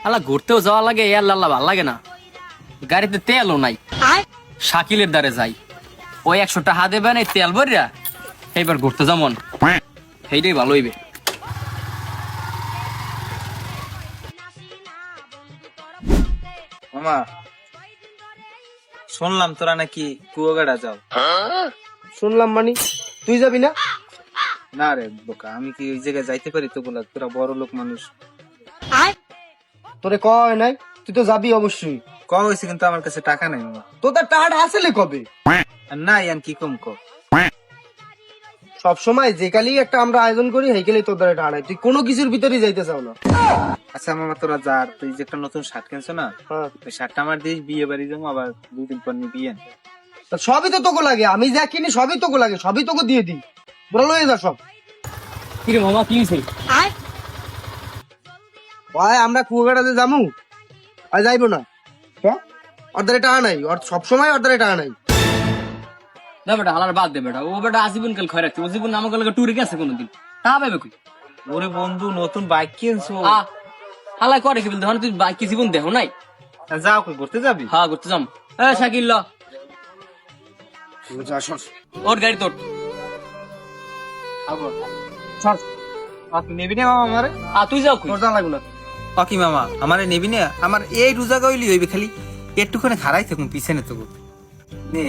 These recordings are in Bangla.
আল্লাহ ঘুরতেও যাওয়া লাগে আল্লাহ ভাল লাগে না, গাড়িতে তেলও নাই। শাকিলের দ্বারে যাই, ওই 100 টাকা দেবে না তেল ভরিয়া, এইবার ঘুরতে যেমন সেইটাই ভালো হইবে। মামা শুনলাম তোরা নাকি কুয়াকাটা যাও। শুনলাম মানে তুই যাবি না? না রে বোকা, আমি কি ওই জায়গায় যাইতে পারি? তো বলা তোরা বড় লোক মানুষ। তোরে কয় নাই? তুই তো যাবি অবশ্যই। কম হয়েছে কিন্তু আমার কাছে টাকা নাই মামা। তোদের টাকাটা আসলে কবে? আর নাই আর কি কম কর। সব সময় যে কালি একটা আমরা আয়োজন করি হেকেলেই তোদের টাকা নাই, তুই কোনো কিছুর ভিতরে যাইতে চাও না। আচ্ছা মামা তোরা যা, তুই যে একটা নতুন শার্ট কিনছো না, হ্যাঁ। ওই শার্টটা আমার দিস, বিয়ে বাড়ি যাবো, আবার 2 দিন পর নিয়ে বিয়ে আনবো। তা সবই তো তোকে লাগে, আমি যা কিনি সবই তোকে লাগে, সবই তোকে দিয়ে দিই। বড় লয়ে যা সব। কিরে মামা কি হয়েছে? ভাই আমরা কুয়াকাটাতে যামু আর যাইবো না, অর্ধারে টাকা নাই, সবসময় অর্ধারে টাকা নাই। না বেটা হালার বাদ দে বেটা, ও বেটা আজীবন কাল খয় রাখতে, ও জীবন আমাকে লাগে ট্যুরে গেছে কোনোদিন, তা পাবে কই? ওরে বন্ধু নতুন বাইক কিনছো, হালাই করে কি বলতে তুই বাইক জীবন দেখো নাই? যাও কই ঘুরতে যাবি? হ্যাঁ ঘুরতে যাম। শাকিল ল ওর গাড়ি তোর। তুই নেবি না মামা আমারে? তুই যাও কই? তোর যা লাগবে না। কি মামা আমারে নেবি না? আমার এই রোজা গইলি হইবে, খালি একটুখানি খারাই থাকুন পিছনে তো নে।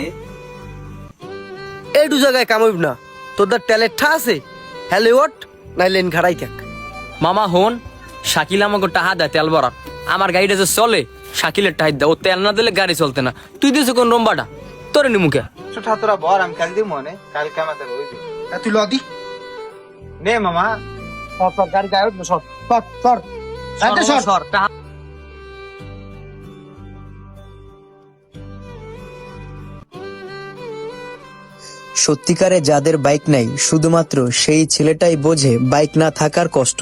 এইটু জায়গায় কামাইব না, তোদের ট্যালেন্ট আছে হ্যালে ওট নাই লেন খাড়াই থাক। মামা হন, শাকিল আমাকে টাহা দেয় তেল ভরার, আমার গাড়িটা যে চলে শাকিলের টাহাই দেয়, ও তেল না দিলে গাড়ি চলতে না। তুই দিয়েছো কোন রম্বাটা, তোরে নি মুখে। তোরা বর, আমি কাল দিব মনে, কালকে আমাদের হইবে। তুই লদি নে মামা। সর গাড়ি গায়ে উঠবে, সর সর সর সর সর সর। সত্যিকারে যাদের বাইক নাই, শুধুমাত্র সেই ছেলেটাই বোঝে বাইক না থাকার কষ্ট।